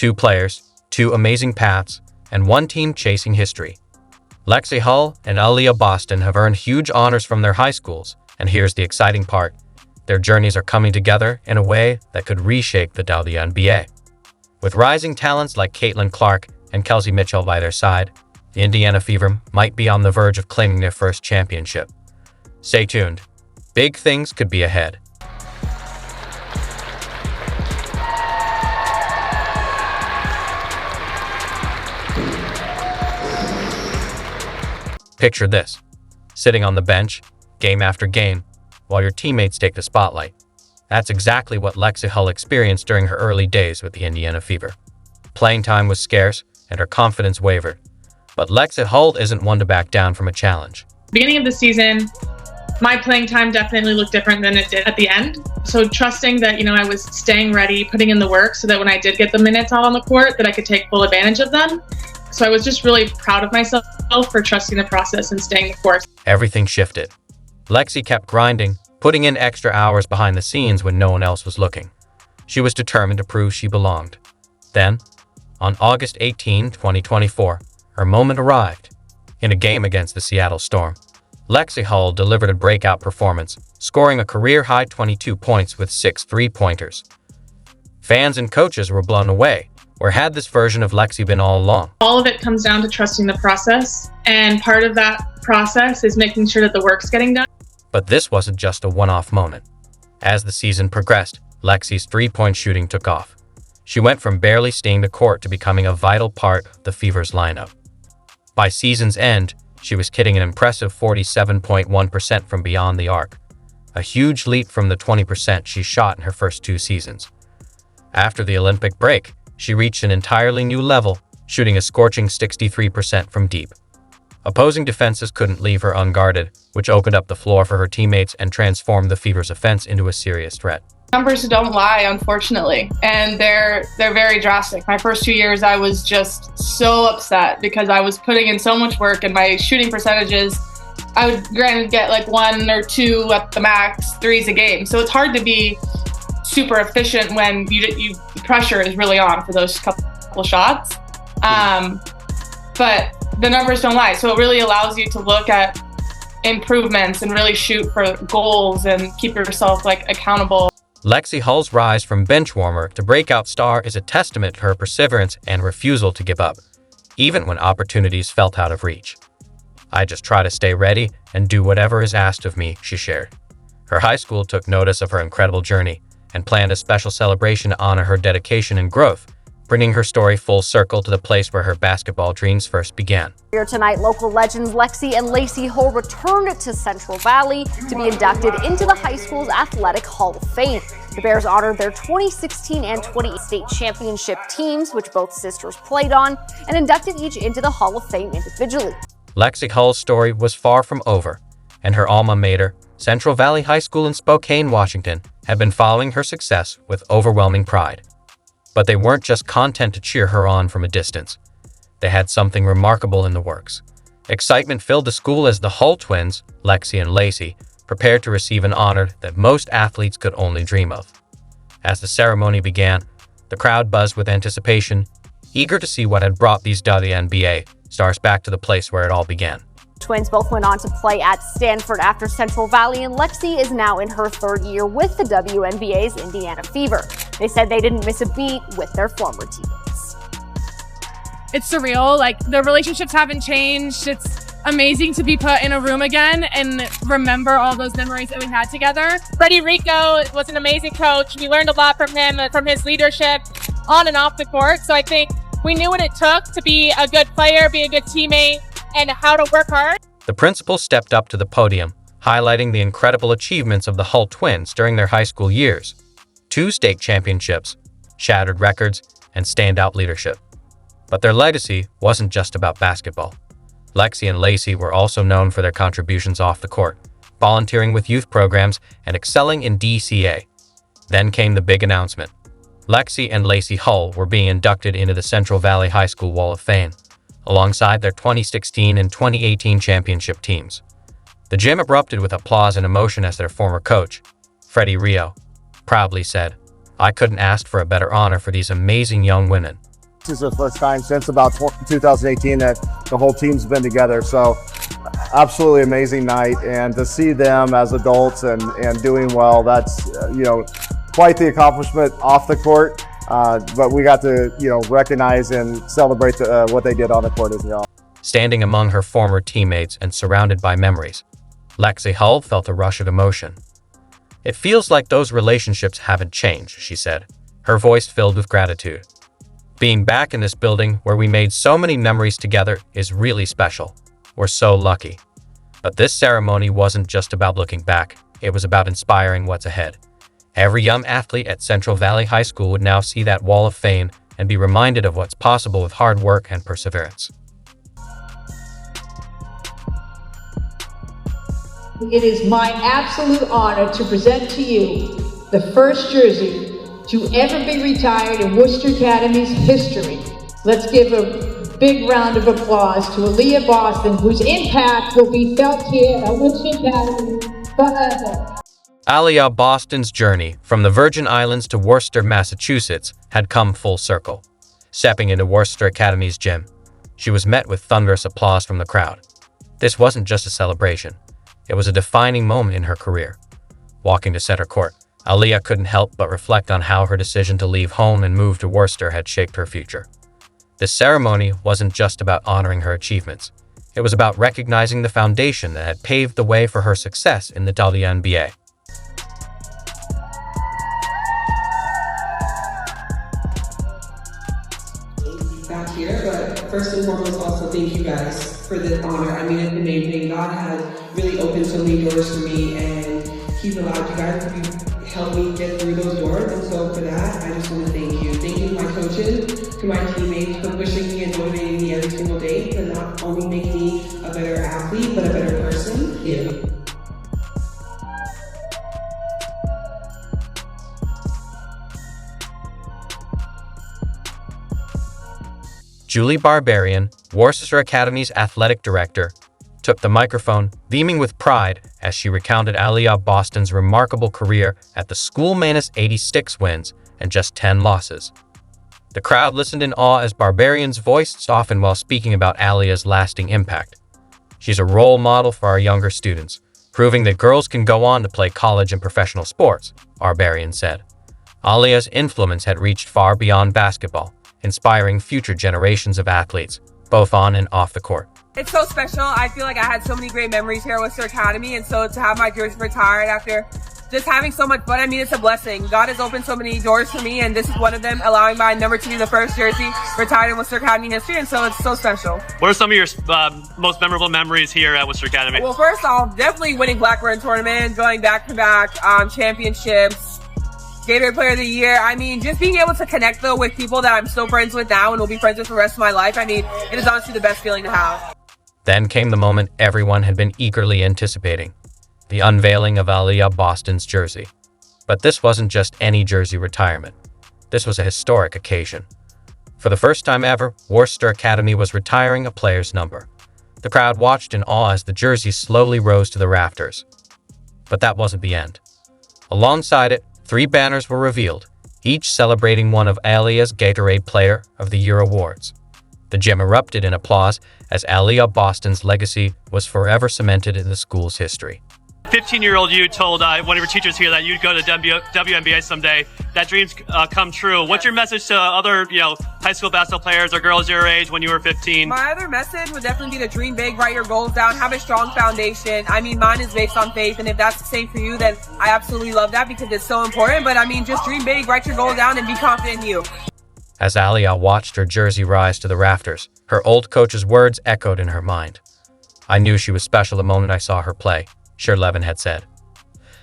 2 players, 2 amazing paths, and 1 team chasing history. Lexie Hull and Aliyah Boston have earned huge honors from their high schools, and here's the exciting part. Their journeys are coming together in a way that could reshape the WNBA. With rising talents like Caitlin Clark and Kelsey Mitchell by their side, the Indiana Fever might be on the verge of claiming their first championship. Stay tuned. Big things could be ahead. Picture this, sitting on the bench, game after game, while your teammates take the spotlight. That's exactly what Lexie Hull experienced during her early days with the Indiana Fever. Playing time was scarce, and her confidence wavered. But Lexie Hull isn't one to back down from a challenge. Beginning of the season, my playing time definitely looked different than it did at the end. So trusting that, I was staying ready, putting in the work so that when I did get the minutes out on the court, that I could take full advantage of them. So I was just really proud of myself for trusting the process and staying the course. Everything shifted. Lexie kept grinding, putting in extra hours behind the scenes when no one else was looking. She was determined to prove she belonged. Then, on August 18, 2024, her moment arrived. In a game against the Seattle Storm, Lexie Hull delivered a breakout performance, scoring a career-high 22 points with 6 three-pointers. Fans and coaches were blown away. Where had this version of Lexie been all along? All of it comes down to trusting the process, and part of that process is making sure that the work's getting done. But this wasn't just a one-off moment. As the season progressed, Lexie's three-point shooting took off. She went from barely staying the court to becoming a vital part of the Fever's lineup. By season's end, she was hitting an impressive 47.1% from beyond the arc, a huge leap from the 20% she shot in her first 2 seasons. After the Olympic break, she reached an entirely new level, shooting a scorching 63% from deep. Opposing defenses couldn't leave her unguarded, which opened up the floor for her teammates and transformed the Fever's offense into a serious threat. Numbers don't lie, unfortunately, and they're very drastic. My first 2 years, I was just so upset because I was putting in so much work, and my shooting percentages, I would granted get like 1 or 2 at the max threes a game. So it's hard to be super efficient when the pressure is really on for those couple shots. But the numbers don't lie. So it really allows you to look at improvements and really shoot for goals and keep yourself accountable. Lexie Hull's rise from bench warmer to breakout star is a testament to her perseverance and refusal to give up, even when opportunities felt out of reach. "I just try to stay ready and do whatever is asked of me," she shared. Her high school took notice of her incredible journey and planned a special celebration to honor her dedication and growth, bringing her story full circle to the place where her basketball dreams first began. Here tonight, local legends Lexie and Lacey Hull returned to Central Valley to be inducted into the high school's Athletic Hall of Fame. The Bears honored their 2016 and 20 state championship teams, which both sisters played on, and inducted each into the Hall of Fame individually. Lexie Hull's story was far from over, and her alma mater, Central Valley High School in Spokane, Washington, had been following her success with overwhelming pride. But they weren't just content to cheer her on from a distance. They had something remarkable in the works. Excitement filled the school as the Hull twins, Lexie and Lacey, prepared to receive an honor that most athletes could only dream of. As the ceremony began, the crowd buzzed with anticipation, eager to see what had brought these WNBA stars back to the place where it all began. Twins both went on to play at Stanford after Central Valley, and Lexie is now in her 3rd year with the WNBA's Indiana Fever. They said they didn't miss a beat with their former teammates. It's surreal. The relationships haven't changed. It's amazing to be put in a room again and remember all those memories that we had together. Freddie Rico was an amazing coach. We learned a lot from him, from his leadership on and off the court. So I think we knew what it took to be a good player, be a good teammate, and how to work hard. The principal stepped up to the podium, highlighting the incredible achievements of the Hull twins during their high school years. 2 state championships, shattered records, and standout leadership. But their legacy wasn't just about basketball. Lexie and Lacey were also known for their contributions off the court, volunteering with youth programs and excelling in DCA. Then came the big announcement. Lexie and Lacey Hull were being inducted into the Central Valley High School Wall of Fame, alongside their 2016 and 2018 championship teams. The gym erupted with applause and emotion as their former coach, Freddie Rico, proudly said, "I couldn't ask for a better honor for these amazing young women." This is the first time since about 2018 that the whole team's been together. So absolutely amazing night, and to see them as adults and doing well, that's quite the accomplishment off the court. But we got to recognize and celebrate what they did on the court as well. Standing among her former teammates and surrounded by memories, Lexie Hull felt a rush of emotion. "It feels like those relationships haven't changed," she said, her voice filled with gratitude. "Being back in this building where we made so many memories together is really special. We're so lucky." But this ceremony wasn't just about looking back. It was about inspiring what's ahead. Every young athlete at Central Valley High School would now see that wall of fame and be reminded of what's possible with hard work and perseverance. It is my absolute honor to present to you the first jersey to ever be retired in Worcester Academy's history. Let's give a big round of applause to Aliyah Boston, whose impact will be felt here at Worcester Academy forever. Aliyah Boston's journey from the Virgin Islands to Worcester, Massachusetts had come full circle. Stepping into Worcester Academy's gym, she was met with thunderous applause from the crowd. This wasn't just a celebration. It was a defining moment in her career. Walking to center court, Aliyah couldn't help but reflect on how her decision to leave home and move to Worcester had shaped her future. This ceremony wasn't just about honoring her achievements. It was about recognizing the foundation that had paved the way for her success in the WNBA. Back here, but first and foremost, also thank you guys for the honor. I mean, it's the main thing. God has really opened so many doors for me, and He's allowed you guys to help me get through those doors. And so for that, I just want to thank you. Thank you to my coaches, to my teammates for pushing me and motivating me every single day to not only make me a better athlete, but a better person. Thank you. Julie Barbarian, Worcester Academy's athletic director, took the microphone, beaming with pride as she recounted Aliyah Boston's remarkable career at the school minus 86 wins and just 10 losses. The crowd listened in awe as Barbarian's voice softened while speaking about Aliyah's lasting impact. She's a role model for our younger students, proving that girls can go on to play college and professional sports, Barbarian said. Aliyah's influence had reached far beyond basketball, inspiring future generations of athletes, both on and off the court. It's so special. I feel like I had so many great memories here at Worcester Academy, and so to have my jersey retired after just having so much fun, I mean, it's a blessing. God has opened so many doors for me, and this is one of them, allowing my number to be the first jersey retired in Worcester Academy history, and so it's so special. What are some of your most memorable memories here at Worcester Academy? Well, first off, definitely winning Blackburn tournament, going back-to-back championships, Gatorade Player of the Year. I mean, just being able to connect, though, with people that I'm still friends with now and will be friends with for the rest of my life, I mean, it is honestly the best feeling to have. Then came the moment everyone had been eagerly anticipating, the unveiling of Aliyah Boston's jersey. But this wasn't just any jersey retirement. This was a historic occasion. For the first time ever, Worcester Academy was retiring a player's number. The crowd watched in awe as the jersey slowly rose to the rafters. But that wasn't the end. Alongside it, 3 banners were revealed, each celebrating one of Aliyah's Gatorade Player of the Year awards. The gym erupted in applause as Aliyah Boston's legacy was forever cemented in the school's history. 15-year-old you told one of your teachers here that you'd go to WNBA someday. That dream's come true. What's your message to other, high school basketball players or girls your age when you were 15? My other message would definitely be to dream big, write your goals down, have a strong foundation. I mean, mine is based on faith, and if that's the same for you, then I absolutely love that because it's so important. But I mean, just dream big, write your goals down, and be confident in you. As Aliyah watched her jersey rise to the rafters, her old coach's words echoed in her mind. "I knew she was special the moment I saw her play," Levin had said.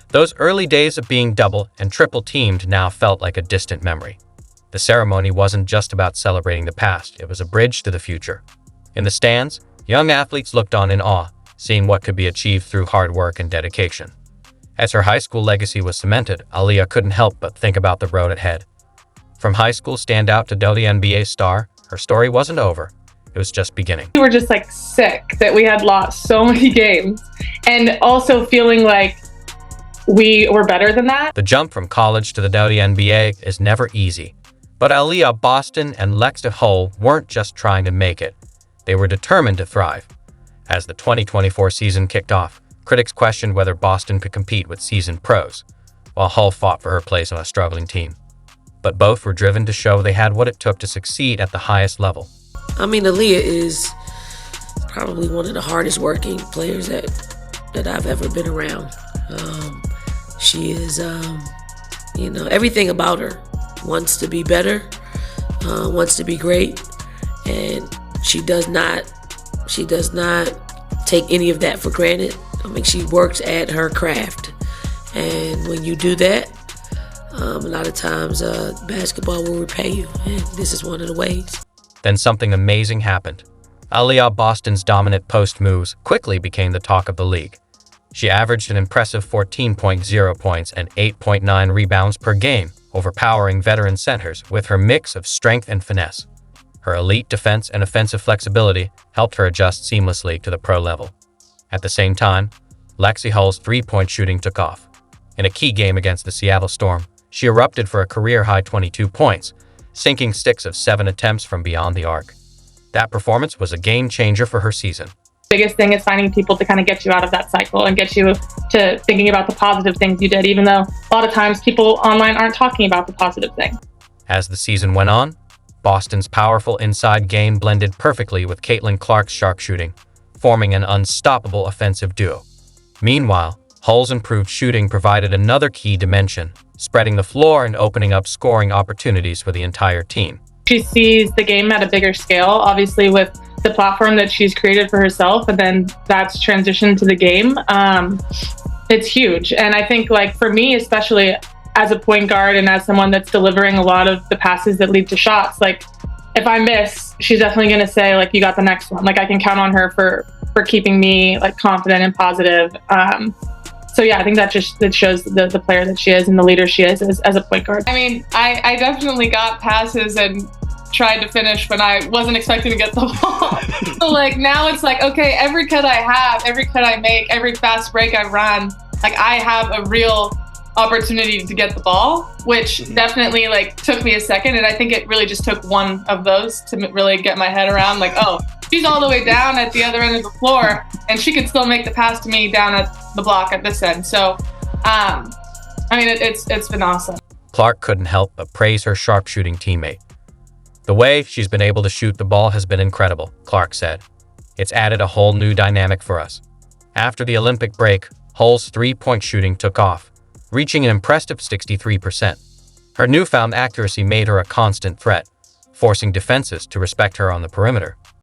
Those early days of being double and triple teamed now felt like a distant memory. The ceremony wasn't just about celebrating the past, it was a bridge to the future. In the stands, young athletes looked on in awe, seeing what could be achieved through hard work and dedication. As her high school legacy was cemented, Aliyah couldn't help but think about the road ahead. From high school standout to WNBA star, her story wasn't over. It was just beginning. We were just sick that we had lost so many games, and also feeling like we were better than that. The jump from college to the WNBA is never easy, But Aliyah Boston and Lexie Hull weren't just trying to make it. They were determined to thrive. As the 2024 season kicked off, critics questioned whether Boston could compete with seasoned pros, while Hull fought for her place on a struggling team. But both were driven to show they had what it took to succeed at the highest level. I mean, Aliyah is probably one of the hardest working players that I've ever been around. She is, everything about her. Wants to be better, wants to be great, and she does not take any of that for granted. I mean, she works at her craft, and when you do that, a lot of times basketball will repay you, and this is one of the ways. Then something amazing happened. Aliyah Boston's dominant post moves quickly became the talk of the league. She averaged an impressive 14.0 points and 8.9 rebounds per game, overpowering veteran centers with her mix of strength and finesse. Her elite defense and offensive flexibility helped her adjust seamlessly to the pro level. At the same time, Lexie Hull's three-point shooting took off. In a key game against the Seattle Storm, she erupted for a career-high 22 points, sinking 6 of 7 attempts from beyond the arc. That performance was a game-changer for her season. Biggest thing is finding people to kind of get you out of that cycle and get you to thinking about the positive things you did, even though a lot of times people online aren't talking about the positive thing. As the season went on, Boston's powerful inside game blended perfectly with Caitlin Clark's sharpshooting, forming an unstoppable offensive duo. Meanwhile, Hull's improved shooting provided another key dimension, spreading the floor and opening up scoring opportunities for the entire team. She sees the game at a bigger scale, obviously with the platform that she's created for herself, and then that's transitioned to the game. It's huge. And I think, like, for me, especially as a point guard and as someone that's delivering a lot of the passes that lead to shots, like, if I miss, she's definitely going to say, like, you got the next one. Like, I can count on her for keeping me, like, confident and positive. So yeah, I think that shows the player that she is and the leader she is as a point guard. I mean, I definitely got passes and tried to finish when I wasn't expecting to get the ball. So like now it's like, okay, every cut I have, every cut I make, every fast break I run, like I have a real opportunity to get the ball, which definitely like took me a second. And I think it really just took one of those to really get my head around, like, oh, she's all the way down at the other end of the floor and she could still make the pass to me down at the block at this end. So, I mean, it's been awesome. Clark couldn't help but praise her sharpshooting teammate. The way she's been able to shoot the ball has been incredible, Clark said. It's added a whole new dynamic for us. After the Olympic break, Hull's three-point shooting took off, reaching an impressive 63%. Her newfound accuracy made her a constant threat, forcing defenses to respect her on the perimeter.